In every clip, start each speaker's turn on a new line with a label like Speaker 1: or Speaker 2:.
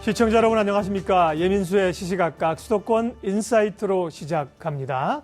Speaker 1: 시청자 여러분 안녕하십니까. 예민수의 시시각각 수도권 인사이트로 시작합니다.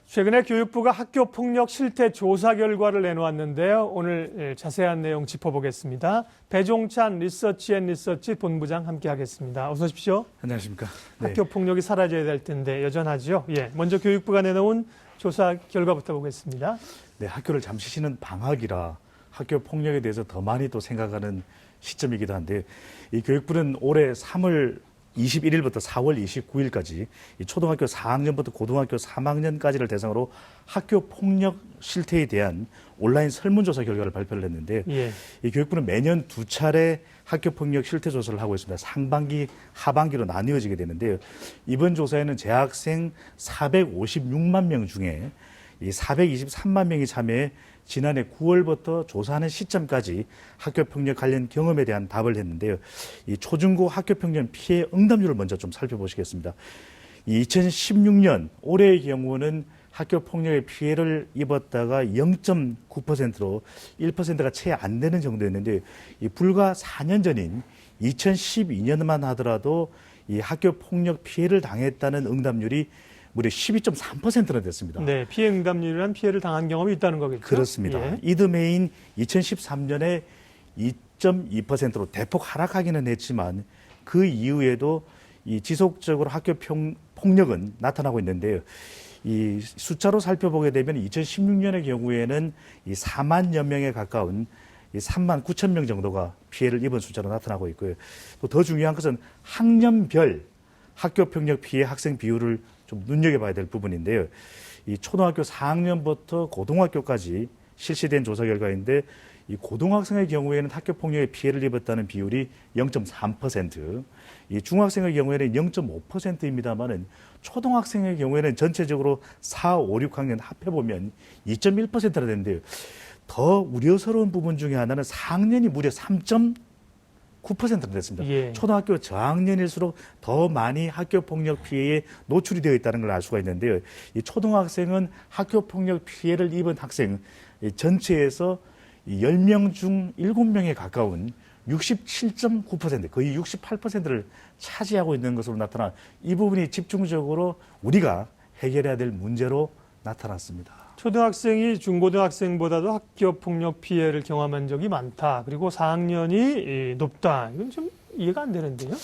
Speaker 1: 최근에 교육부가 학교폭력 실태 조사 결과를 내놓았는데요. 오늘 자세한 내용 짚어보겠습니다. 배종찬 리서치 본부장 함께하겠습니다. 어서 오십시오.
Speaker 2: 안녕하십니까. 네.
Speaker 1: 학교폭력이 사라져야 될 텐데 여전하죠. 예, 먼저 교육부가 내놓은 조사 결과부터 보겠습니다.
Speaker 2: 네, 학교를 잠시 쉬는 방학이라 학교 폭력에 대해서 더 많이 또 생각하는 시점이기도 한데, 이 교육부는 올해 3월 21일부터 4월 29일까지 이 초등학교 4학년부터 고등학교 3학년까지를 대상으로 학교 폭력 실태에 대한 온라인 설문조사 결과를 발표를 했는데,
Speaker 1: 예.
Speaker 2: 이 교육부는 매년 두 차례 학교 폭력 실태 조사를 하고 있습니다. 상반기, 하반기로 나뉘어지게 되는데요. 이번 조사에는 재학생 456만 명 중에 이 423만 명이 참여해 지난해 9월부터 조사하는 시점까지 학교폭력 관련 경험에 대한 답을 했는데요. 이 초중고 학교폭력 피해 응답률을 먼저 좀 살펴보시겠습니다. 이 2016년 올해의 경우는 학교폭력의 피해를 입었다가 0.9%로 1%가 채 안 되는 정도였는데, 이 불과 4년 전인 2012년만 하더라도 이 학교폭력 피해를 당했다는 응답률이 무려 12.3%나 됐습니다.
Speaker 1: 네, 피해 응답률이란 피해를 당한 경험이 있다는 거겠죠.
Speaker 2: 그렇습니다.
Speaker 1: 예.
Speaker 2: 이듬해인 2013년에 2.2%로 대폭 하락하기는 했지만 그 이후에도 이 지속적으로 학교 폭력은 나타나고 있는데요. 이 숫자로 살펴보게 되면 2016년의 경우에는 이 4만여 명에 가까운 이 3만 9천 명 정도가 피해를 입은 숫자로 나타나고 있고요. 또 더 중요한 것은 학년별 학교폭력 피해 학생 비율을 좀 눈여겨봐야 될 부분인데요. 이 초등학교 4학년부터 고등학교까지 실시된 조사 결과인데, 이 고등학생의 경우에는 학교폭력의 피해를 입었다는 비율이 0.3%, 이 중학생의 경우에는 0.5%입니다만은 초등학생의 경우에는 전체적으로 4, 5, 6학년 합해보면 2.1%나 되는데요. 더 우려스러운 부분 중에 하나는 4학년이 무려 3.9%나 됐습니다.
Speaker 1: 예.
Speaker 2: 초등학교 저학년일수록 더 많이 학교폭력 피해에 노출이 되어 있다는 걸 알 수가 있는데요. 이 초등학생은 학교폭력 피해를 입은 학생 전체에서 10명 중 7명에 가까운 67.9%, 거의 68%를 차지하고 있는 것으로 나타나, 이 부분이 집중적으로 우리가 해결해야 될 문제로 나타났습니다.
Speaker 1: 초등학생이 중고등학생보다도 학교폭력 피해를 경험한 적이 많다. 그리고 4학년이 높다. 이건 좀 이해가 안 되는데요.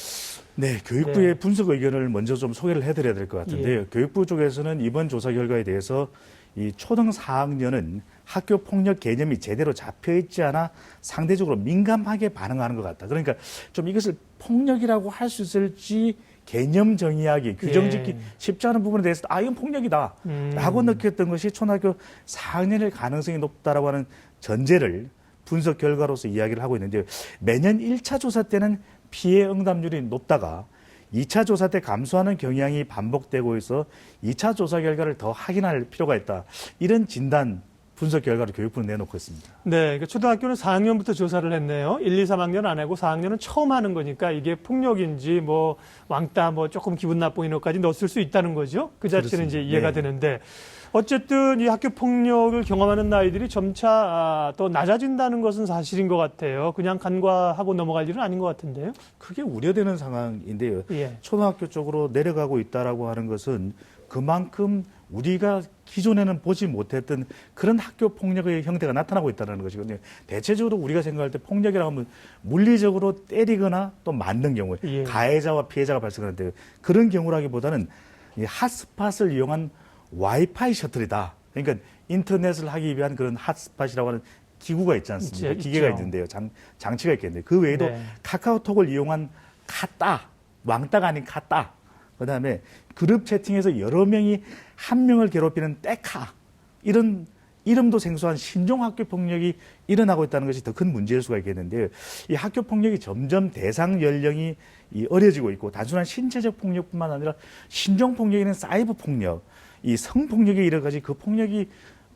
Speaker 2: 네, 교육부의
Speaker 1: 네.
Speaker 2: 분석 의견을 먼저 좀 소개를 해드려야 될 것 같은데요.
Speaker 1: 예.
Speaker 2: 교육부 쪽에서는 이번 조사 결과에 대해서 이 초등 4학년은 학교 폭력 개념이 제대로 잡혀 있지 않아 상대적으로 민감하게 반응하는 것 같다. 그러니까 좀 이것을 폭력이라고 할 수 있을지 개념 정의하기, 규정 짓기
Speaker 1: 예.
Speaker 2: 쉽지 않은 부분에 대해서 이건 폭력이다 라고 느꼈던 것이 초등학교 4학년일 가능성이 높다라고 하는 전제를 분석 결과로서 이야기를 하고 있는데요. 매년 1차 조사 때는 피해 응답률이 높다가 2차 조사 때 감소하는 경향이 반복되고 있어 2차 조사 결과를 더 확인할 필요가 있다. 이런 진단 분석 결과를 교육부는 내놓고 있습니다.
Speaker 1: 네, 그러니까 초등학교는 4학년부터 조사를 했네요. 1, 2, 3학년 안 하고 4학년은 처음 하는 거니까 이게 폭력인지 뭐 왕따 뭐 조금 기분 나쁜 인호까지 넣었을 수 있다는 거죠. 그 자체는
Speaker 2: 그렇습니다.
Speaker 1: 이제 이해가
Speaker 2: 네.
Speaker 1: 되는데, 어쨌든 이 학교 폭력을 경험하는 아이들이 점차 또 낮아진다는 것은 사실인 것 같아요. 그냥 간과하고 넘어갈 일은 아닌 것 같은데요.
Speaker 2: 크게 우려되는 상황인데요.
Speaker 1: 예.
Speaker 2: 초등학교 쪽으로 내려가고 있다라고 하는 것은 그만큼 우리가 기존에는 보지 못했던 그런 학교 폭력의 형태가 나타나고 있다는 것이거든요. 대체적으로 우리가 생각할 때 폭력이라고 하면 물리적으로 때리거나 또 맞는 경우에
Speaker 1: 예.
Speaker 2: 가해자와 피해자가 발생하는데, 그런 경우라기보다는 이 핫스팟을 이용한 와이파이 셔틀이다. 그러니까 인터넷을 하기 위한 그런 핫스팟이라고 하는 기구가 있지 않습니까?
Speaker 1: 있죠.
Speaker 2: 기계가 있는데요. 장치가 있겠는데, 그 외에도
Speaker 1: 네.
Speaker 2: 카카오톡을 이용한 카따, 왕따가 아닌 카따, 그다음에 그룹 채팅에서 여러 명이 한 명을 괴롭히는 떼카, 이런 이름도 생소한 신종 학교 폭력이 일어나고 있다는 것이 더 큰 문제일 수가 있겠는데요. 이 학교 폭력이 점점 대상 연령이 어려지고 있고, 단순한 신체적 폭력뿐만 아니라 신종 폭력에는 사이버 폭력, 이 성폭력에 이르까지 그 폭력이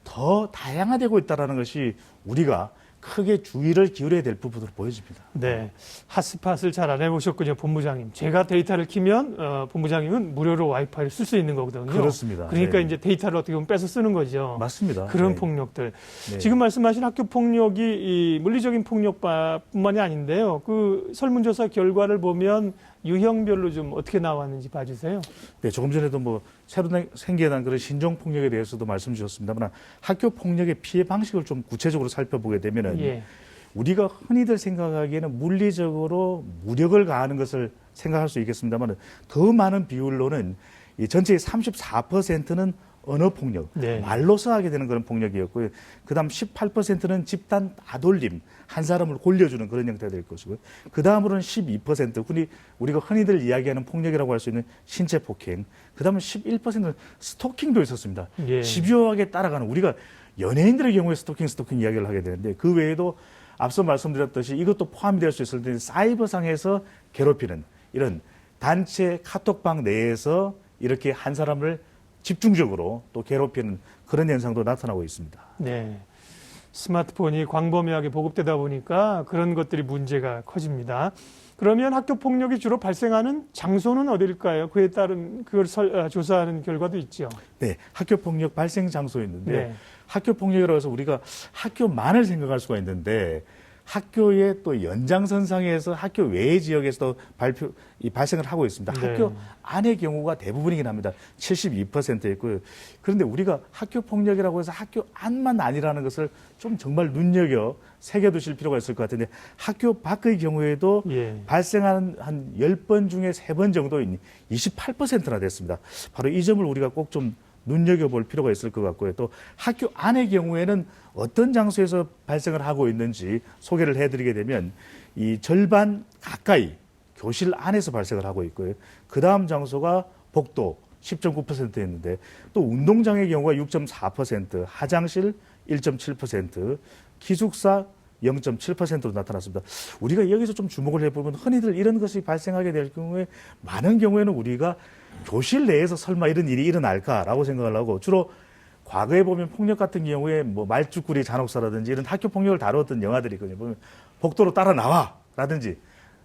Speaker 2: 더 다양화되고 있다는 것이 우리가 크게 주의를 기울여야 될 부분으로 보여집니다.
Speaker 1: 네, 핫스팟을 잘 안 해보셨군요, 본부장님. 제가 데이터를 키면 본부장님은 무료로 와이파이를 쓸 수 있는 거거든요.
Speaker 2: 그렇습니다.
Speaker 1: 그러니까
Speaker 2: 네.
Speaker 1: 이제 데이터를 어떻게 보면 뺏어 쓰는 거죠.
Speaker 2: 맞습니다.
Speaker 1: 그런
Speaker 2: 네.
Speaker 1: 폭력들.
Speaker 2: 네.
Speaker 1: 지금 말씀하신 학교 폭력이 이 물리적인 폭력뿐만이 아닌데요. 그 설문조사 결과를 보면 유형별로 좀 어떻게 나왔는지 봐주세요.
Speaker 2: 네, 조금 전에도 뭐 새로 생겨난 그런 신종 폭력에 대해서도 말씀 주셨습니다만 학교 폭력의 피해 방식을 좀 구체적으로 살펴보게 되면은
Speaker 1: 예.
Speaker 2: 우리가 흔히들 생각하기에는 물리적으로 무력을 가하는 것을 생각할 수 있겠습니다만 더 많은 비율로는 이 전체의 34%는 언어 폭력,
Speaker 1: 네.
Speaker 2: 말로서 하게 되는 그런 폭력이었고요. 그다음 18%는 집단 따돌림, 한 사람을 골려주는 그런 형태가 될 것이고요. 그다음으로는 12%, 우리가 흔히들 이야기하는 폭력이라고 할 수 있는 신체 폭행, 그다음은 11%는 스토킹도 있었습니다.
Speaker 1: 예.
Speaker 2: 집요하게 따라가는, 우리가 연예인들의 경우에 스토킹 이야기를 하게 되는데 그 외에도 앞서 말씀드렸듯이 이것도 포함이 될 수 있을 텐데 사이버상에서 괴롭히는 이런 단체 카톡방 내에서 이렇게 한 사람을 집중적으로 또 괴롭히는 그런 현상도 나타나고 있습니다.
Speaker 1: 네. 스마트폰이 광범위하게 보급되다 보니까 그런 것들이 문제가 커집니다. 그러면 학교 폭력이 주로 발생하는 장소는 어디일까요? 그에 따른 그걸 조사하는 결과도 있죠.
Speaker 2: 네, 학교 폭력 발생 장소였는데
Speaker 1: 네.
Speaker 2: 학교 폭력이라고 해서 우리가 학교만을 생각할 수가 있는데 학교의 또 연장선상에서 학교 외의 지역에서도 발생을 하고 있습니다.
Speaker 1: 네.
Speaker 2: 학교 안의 경우가 대부분이긴 합니다. 72%였고요. 그런데 우리가 학교 폭력이라고 해서 학교 안만 아니라는 것을 좀 정말 눈여겨 새겨두실 필요가 있을 것 같은데 학교 밖의 경우에도
Speaker 1: 예.
Speaker 2: 발생하는 한 10번 중에 3번 정도인 28%나 됐습니다. 바로 이 점을 우리가 꼭 좀 눈여겨볼 필요가 있을 것 같고요. 또 학교 안의 경우에는 어떤 장소에서 발생을 하고 있는지 소개를 해드리게 되면 이 절반 가까이 교실 안에서 발생을 하고 있고요. 그 다음 장소가 복도 10.9%였는데 또 운동장의 경우가 6.4%, 화장실 1.7%, 기숙사 0.7%로 나타났습니다. 우리가 여기서 좀 주목을 해보면 흔히들 이런 것이 발생하게 될 경우에 많은 경우에는 우리가 교실 내에서 설마 이런 일이 일어날까라고 생각을 하고 주로 과거에 보면 폭력 같은 경우에 뭐 말죽구리 잔혹사라든지 이런 학교 폭력을 다루었던 영화들이 있거든요. 보면 복도로 따라 나와라든지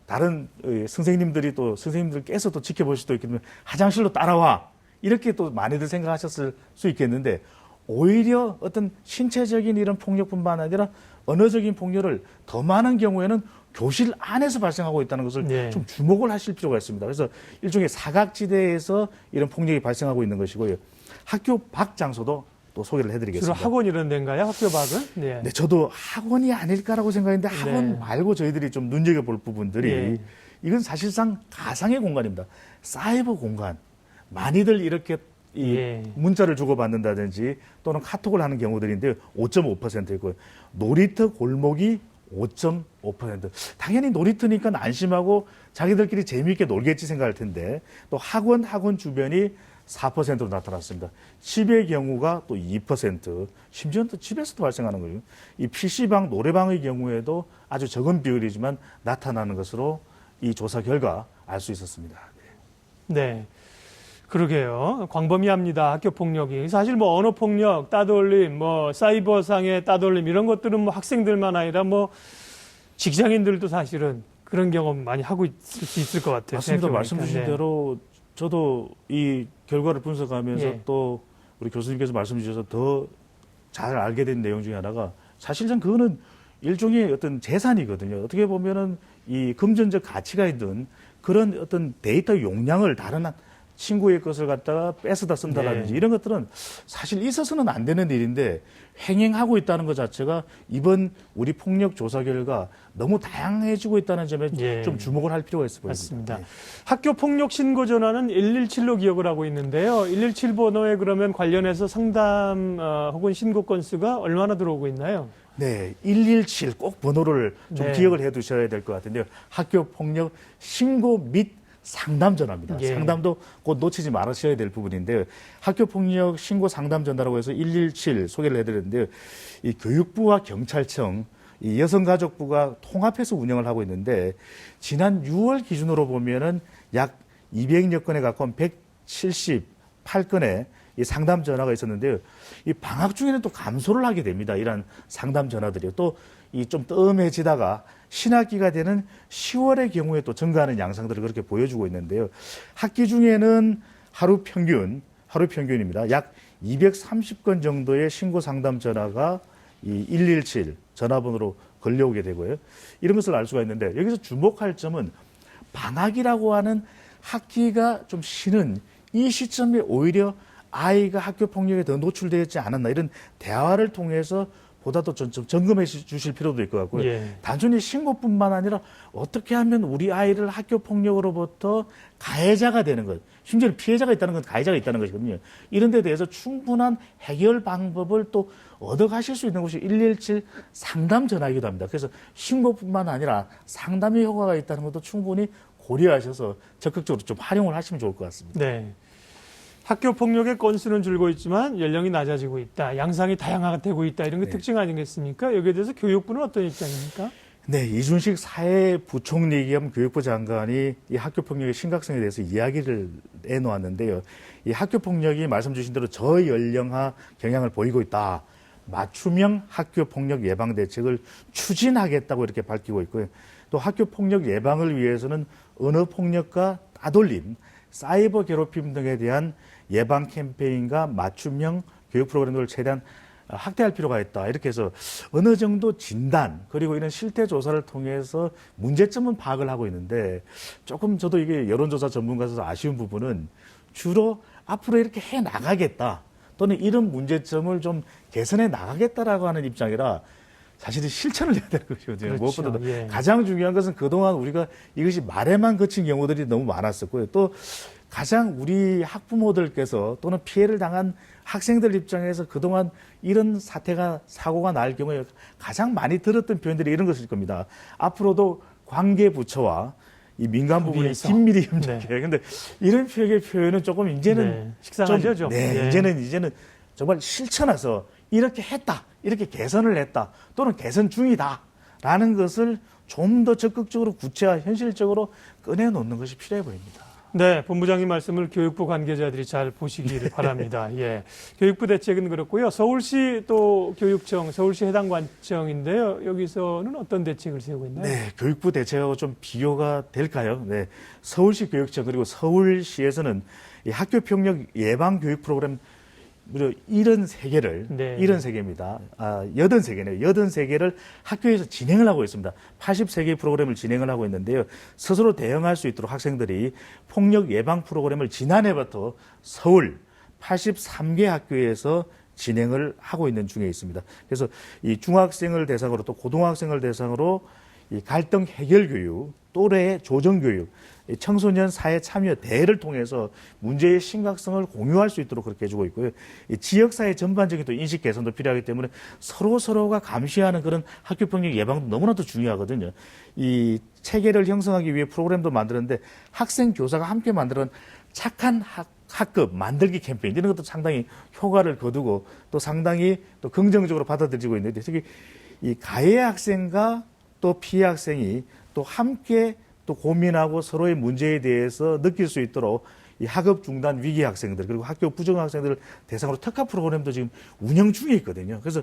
Speaker 2: 다른 선생님들께서 또 지켜볼 수도 있겠지만 화장실로 따라와 이렇게 또 많이들 생각하셨을 수 있겠는데 오히려 어떤 신체적인 이런 폭력뿐만 아니라 언어적인 폭력을 더 많은 경우에는 교실 안에서 발생하고 있다는 것을
Speaker 1: 네.
Speaker 2: 좀 주목을 하실 필요가 있습니다. 그래서 일종의 사각지대에서 이런 폭력이 발생하고 있는 것이고요. 학교 밖 장소도 또 소개를 해드리겠습니다.
Speaker 1: 주로 학원 이런 데인가요? 학교 밖은? 네.
Speaker 2: 네, 저도 학원이 아닐까라고 생각했는데 학원
Speaker 1: 네.
Speaker 2: 말고 저희들이 좀 눈여겨볼 부분들이
Speaker 1: 네.
Speaker 2: 이건 사실상 가상의 공간입니다. 사이버 공간. 많이들 이렇게 이
Speaker 1: 예.
Speaker 2: 문자를 주고받는다든지 또는 카톡을 하는 경우들인데 5.5%이고요. 놀이터 골목이 5.5%. 당연히 놀이터니까 안심하고 자기들끼리 재미있게 놀겠지 생각할 텐데 또 학원 주변이 4%로 나타났습니다. 집의 경우가 또 2%, 심지어는 또 집에서도 발생하는 거예요. 이 PC방, 노래방의 경우에도 아주 적은 비율이지만 나타나는 것으로 이 조사 결과 알 수 있었습니다.
Speaker 1: 네. 그러게요. 광범위합니다. 학교 폭력이. 사실 뭐 언어 폭력, 따돌림, 뭐 사이버상의 따돌림 이런 것들은 뭐 학생들만 아니라 뭐 직장인들도 사실은 그런 경험 많이 하고 있을 수 있을 것 같아요.
Speaker 2: 맞습니다.
Speaker 1: 생각해보니까.
Speaker 2: 말씀 주신
Speaker 1: 네.
Speaker 2: 대로 저도 이 결과를 분석하면서
Speaker 1: 예.
Speaker 2: 또 우리 교수님께서 말씀 주셔서 더 잘 알게 된 내용 중에 하나가 사실상 그거는 일종의 어떤 재산이거든요. 어떻게 보면은 이 금전적 가치가 있는 그런 어떤 데이터 용량을 다른 친구의 것을 갖다가 뺏어다 쓴다라든지
Speaker 1: 네.
Speaker 2: 이런 것들은 사실 있어서는 안 되는 일인데 횡행하고 있다는 것 자체가 이번 우리 폭력 조사 결과 너무 다양해지고 있다는 점에
Speaker 1: 예.
Speaker 2: 좀 주목을 할 필요가 있어 보입니다.
Speaker 1: 맞습니다.
Speaker 2: 네.
Speaker 1: 학교 폭력 신고 전화는 117로 기억을 하고 있는데요. 117 번호에 그러면 관련해서 상담 혹은 신고 건수가 얼마나 들어오고 있나요?
Speaker 2: 네, 117 꼭 번호를 좀
Speaker 1: 네.
Speaker 2: 기억을 해 두셔야 될 것 같은데요. 학교 폭력 신고 및 상담 전화입니다.
Speaker 1: 예.
Speaker 2: 상담도 곧 놓치지 말으셔야 될 부분인데요. 학교 폭력 신고 상담 전화라고 해서 117 소개를 해드렸는데요. 이 교육부와 경찰청, 이 여성가족부가 통합해서 운영을 하고 있는데 지난 6월 기준으로 보면은 약 200여 건에 가까운 178건의 이 상담 전화가 있었는데요. 이 방학 중에는 또 감소를 하게 됩니다. 이런 상담 전화들이요. 또 이 좀 뜸해지다가 신학기가 되는 10월의 경우에 또 증가하는 양상들을 그렇게 보여주고 있는데요. 학기 중에는 하루 평균입니다. 약 230건 정도의 신고 상담 전화가 이 117 전화번호로 걸려오게 되고요. 이런 것을 알 수가 있는데 여기서 주목할 점은 방학이라고 하는 학기가 좀 쉬는 이 시점에 오히려 아이가 학교 폭력에 더 노출되지 않았나 이런 대화를 통해서 보다 더 좀 점검해 주실 필요도 있을 것 같고요.
Speaker 1: 예.
Speaker 2: 단순히 신고뿐만 아니라 어떻게 하면 우리 아이를 학교 폭력으로부터 가해자가 되는 것, 심지어 피해자가 있다는 건 가해자가 있다는 것이거든요. 이런 데 대해서 충분한 해결 방법을 또 얻어가실 수 있는 곳이 117 상담 전화이기도 합니다. 그래서 신고뿐만 아니라 상담의 효과가 있다는 것도 충분히 고려하셔서 적극적으로 좀 활용을 하시면 좋을 것 같습니다.
Speaker 1: 네. 학교 폭력의 건수는 줄고 있지만 연령이 낮아지고 있다. 양상이 다양화되고 있다. 이런 게
Speaker 2: 네.
Speaker 1: 특징 아니겠습니까? 여기에 대해서 교육부는 어떤 입장입니까?
Speaker 2: 네, 이준식 사회부총리 겸 교육부 장관이 이 학교 폭력의 심각성에 대해서 이야기를 해놓았는데요. 이 학교 폭력이 말씀 주신 대로 저연령화 경향을 보이고 있다. 맞춤형 학교 폭력 예방 대책을 추진하겠다고 이렇게 밝히고 있고요. 또 학교 폭력 예방을 위해서는 언어 폭력과 따돌림, 사이버 괴롭힘 등에 대한 예방 캠페인과 맞춤형 교육 프로그램을 최대한 확대할 필요가 있다. 이렇게 해서 어느 정도 진단 그리고 이런 실태 조사를 통해서 문제점은 파악을 하고 있는데 조금 저도 이게 여론조사 전문가로서 아쉬운 부분은 주로 앞으로 이렇게 해 나가겠다 또는 이런 문제점을 좀 개선해 나가겠다라고 하는 입장이라 사실은 실천을 해야 되는 것이거든요.
Speaker 1: 그렇죠.
Speaker 2: 무엇보다도
Speaker 1: 예.
Speaker 2: 가장 중요한 것은 그동안 우리가 이것이 말에만 그친 경우들이 너무 많았었고요. 또 가장 우리 학부모들께서 또는 피해를 당한 학생들 입장에서 그동안 이런 사고가 날 경우에 가장 많이 들었던 표현들이 이런 것일 겁니다. 앞으로도 관계부처와 이 민간 부분이
Speaker 1: 협의해서.
Speaker 2: 긴밀히 협력해.
Speaker 1: 네.
Speaker 2: 근데 이런 표현은 조금 이제는
Speaker 1: 네. 식상하죠, 좀.
Speaker 2: 네,
Speaker 1: 예.
Speaker 2: 이제는 정말 실천해서 이렇게 했다, 이렇게 개선을 했다, 또는 개선 중이다라는 것을 좀 더 적극적으로 구체화, 현실적으로 꺼내놓는 것이 필요해 보입니다.
Speaker 1: 네, 본부장님 말씀을 교육부 관계자들이 잘 보시기를 바랍니다. 예. 교육부 대책은 그렇고요. 서울시 또 교육청, 서울시 해당 관청인데요. 여기서는 어떤 대책을 세우고 있나요?
Speaker 2: 네, 교육부 대책하고 좀 비교가 될까요? 네, 서울시 교육청 그리고 서울시에서는 이 학교 폭력 예방 교육 프로그램 무려 73개를,
Speaker 1: 네.
Speaker 2: 73개입니다. 83개네요. 83개를 학교에서 진행을 하고 있습니다. 83개 프로그램을 진행을 하고 있는데요. 스스로 대응할 수 있도록 학생들이 폭력 예방 프로그램을 지난해부터 서울 83개 학교에서 진행을 하고 있는 중에 있습니다. 그래서 이 중학생을 대상으로 또 고등학생을 대상으로 이 갈등 해결 교육, 또래 조정 교육, 청소년 사회 참여 대회를 통해서 문제의 심각성을 공유할 수 있도록 그렇게 해주고 있고요. 이 지역사회 전반적인 또 인식 개선도 필요하기 때문에 서로가 감시하는 그런 학교 폭력 예방도 너무나도 중요하거든요. 이 체계를 형성하기 위해 프로그램도 만드는데 학생 교사가 함께 만드는 착한 학급 만들기 캠페인 이런 것도 상당히 효과를 거두고 또 상당히 또 긍정적으로 받아들이고 있는데 특히 이 가해 학생과 또 피해 학생이 또 함께 또 고민하고 서로의 문제에 대해서 느낄 수 있도록 이 학업 중단 위기 학생들 그리고 학교 부정 학생들을 대상으로 특화 프로그램도 지금 운영 중에 있거든요. 그래서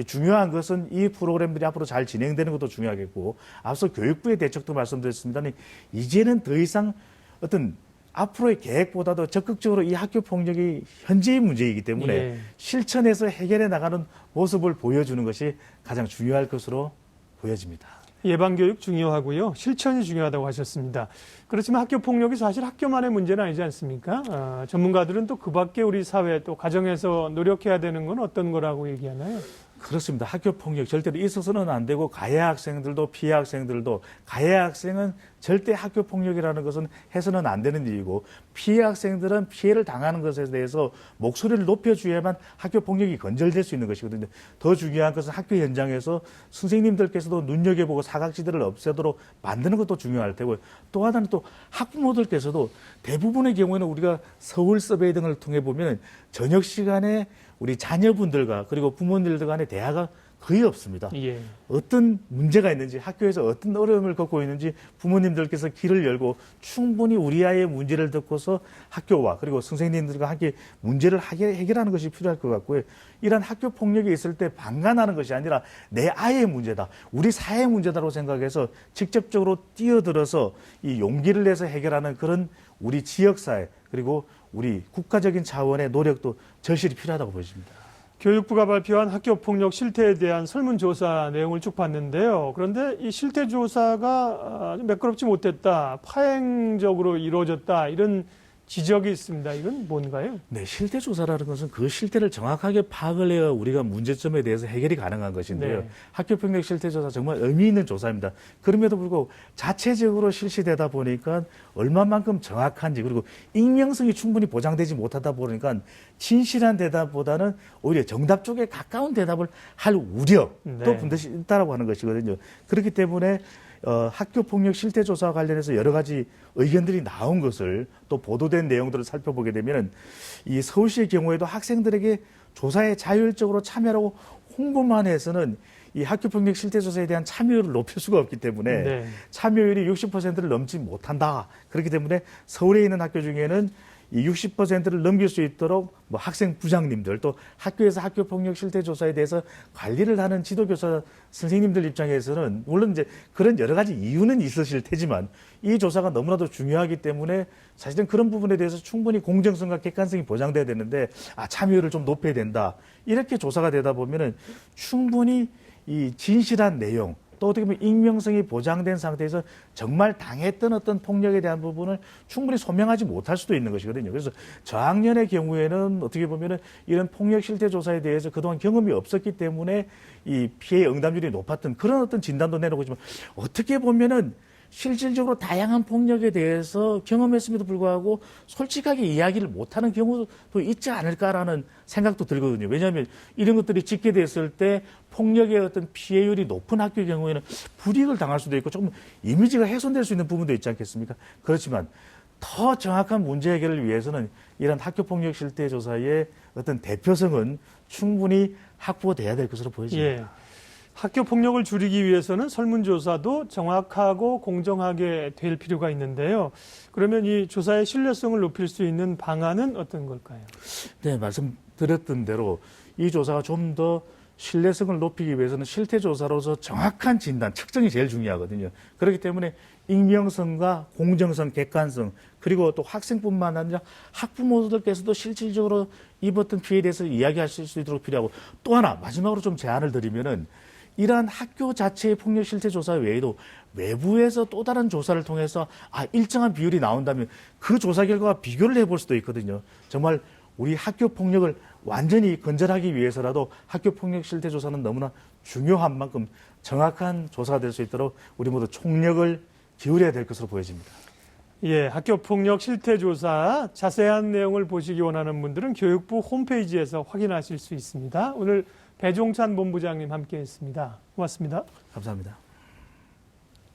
Speaker 2: 중요한 것은 이 프로그램들이 앞으로 잘 진행되는 것도 중요하겠고 앞서 교육부의 대책도 말씀드렸습니다만 이제는 더 이상 어떤 앞으로의 계획보다도 적극적으로 이 학교 폭력이 현재의 문제이기 때문에
Speaker 1: 예.
Speaker 2: 실천해서 해결해 나가는 모습을 보여주는 것이 가장 중요할 것으로 보여집니다.
Speaker 1: 예방교육 중요하고요. 실천이 중요하다고 하셨습니다. 그렇지만 학교 폭력이 사실 학교만의 문제는 아니지 않습니까? 전문가들은 또 그 밖에 우리 사회 또 가정에서 노력해야 되는 건 어떤 거라고 얘기하나요?
Speaker 2: 그렇습니다. 학교 폭력 절대로 있어서는 안 되고 가해 학생들도 피해 학생들도 가해 학생은 절대 학교 폭력이라는 것은 해서는 안 되는 일이고 피해 학생들은 피해를 당하는 것에 대해서 목소리를 높여줘야만 학교 폭력이 건절될 수 있는 것이거든요. 더 중요한 것은 학교 현장에서 선생님들께서도 눈여겨보고 사각지대를 없애도록 만드는 것도 중요할 테고 또 하나는 또 학부모들께서도 대부분의 경우에는 우리가 서울 서베이 등을 통해 보면 저녁 시간에 우리 자녀분들과 그리고 부모님들 간의 대화가 거의 없습니다.
Speaker 1: 예.
Speaker 2: 어떤 문제가 있는지 학교에서 어떤 어려움을 겪고 있는지 부모님들께서 귀를 열고 충분히 우리 아이의 문제를 듣고서 학교와 그리고 선생님들과 함께 문제를 해결하는 것이 필요할 것 같고요. 이런 학교 폭력이 있을 때 방관하는 것이 아니라 내 아이의 문제다, 우리 사회의 문제다라고 생각해서 직접적으로 뛰어들어서 이 용기를 내서 해결하는 그런 우리 지역사회 그리고 우리 국가적인 차원의 노력도 절실히 필요하다고 보여집니다.
Speaker 1: 교육부가 발표한 학교폭력 실태에 대한 설문조사 내용을 쭉 봤는데요. 그런데 이 실태조사가 좀 매끄럽지 못했다, 파행적으로 이루어졌다, 이런 지적이 있습니다. 이건 뭔가요?
Speaker 2: 네, 실태조사라는 것은 그 실태를 정확하게 파악을 해야 우리가 문제점에 대해서 해결이 가능한 것인데요.
Speaker 1: 네.
Speaker 2: 학교폭력 실태조사 정말 의미 있는 조사입니다. 그럼에도 불구하고 자체적으로 실시되다 보니까 얼마만큼 정확한지 그리고 익명성이 충분히 보장되지 못하다 보니까 진실한 대답보다는 오히려 정답 쪽에 가까운 대답을 할 우려도
Speaker 1: 네.
Speaker 2: 분명히 있다라고 하는 것이거든요. 그렇기 때문에 학교폭력 실태조사와 관련해서 여러 가지 의견들이 나온 것을 또 보도된 내용들을 살펴보게 되면 이 서울시의 경우에도 학생들에게 조사에 자율적으로 참여하고 홍보만 해서는 이 학교폭력 실태조사에 대한 참여율을 높일 수가 없기 때문에
Speaker 1: 네.
Speaker 2: 참여율이 60%를 넘지 못한다. 그렇기 때문에 서울에 있는 학교 중에는 이 60%를 넘길 수 있도록 뭐 학생 부장님들 또 학교에서 학교폭력 실태조사에 대해서 관리를 하는 지도교사 선생님들 입장에서는 물론 이제 그런 여러 가지 이유는 있으실 테지만 이 조사가 너무나도 중요하기 때문에 사실은 그런 부분에 대해서 충분히 공정성과 객관성이 보장돼야 되는데 참여율을 좀 높여야 된다. 이렇게 조사가 되다 보면은 충분히 이 진실한 내용 또 어떻게 보면 익명성이 보장된 상태에서 정말 당했던 어떤 폭력에 대한 부분을 충분히 소명하지 못할 수도 있는 것이거든요. 그래서 저학년의 경우에는 어떻게 보면은 이런 폭력 실태 조사에 대해서 그동안 경험이 없었기 때문에 이 피해 응답률이 높았던 그런 어떤 진단도 내놓고 있지만 어떻게 보면은 실질적으로 다양한 폭력에 대해서 경험했음에도 불구하고 솔직하게 이야기를 못하는 경우도 있지 않을까라는 생각도 들거든요. 왜냐하면 이런 것들이 집계됐을 때 폭력의 어떤 피해율이 높은 학교의 경우에는 불이익을 당할 수도 있고 조금 이미지가 훼손될 수 있는 부분도 있지 않겠습니까? 그렇지만 더 정확한 문제 해결을 위해서는 이런 학교폭력 실태 조사의 어떤 대표성은 충분히 확보돼야 될 것으로 보여집니다.
Speaker 1: 예. 학교 폭력을 줄이기 위해서는 설문조사도 정확하고 공정하게 될 필요가 있는데요. 그러면 이 조사의 신뢰성을 높일 수 있는 방안은 어떤 걸까요?
Speaker 2: 네, 말씀드렸던 대로 이 조사가 좀 더 신뢰성을 높이기 위해서는 실태조사로서 정확한 진단, 측정이 제일 중요하거든요. 그렇기 때문에 익명성과 공정성, 객관성, 그리고 또 학생뿐만 아니라 학부모들께서도 실질적으로 입었던 피해에 대해서 이야기하실 수 있도록 필요하고 또 하나 마지막으로 좀 제안을 드리면은 이러한 학교 자체의 폭력 실태 조사 외에도 외부에서 또 다른 조사를 통해서 일정한 비율이 나온다면 그 조사 결과와 비교를 해볼 수도 있거든요. 정말 우리 학교 폭력을 완전히 건절하기 위해서라도 학교 폭력 실태 조사는 너무나 중요한 만큼 정확한 조사가 될 수 있도록 우리 모두 총력을 기울여야 될 것으로 보여집니다.
Speaker 1: 예, 학교 폭력 실태 조사 자세한 내용을 보시기 원하는 분들은 교육부 홈페이지에서 확인하실 수 있습니다. 오늘 배종찬 본부장님 함께했습니다. 고맙습니다.
Speaker 2: 감사합니다.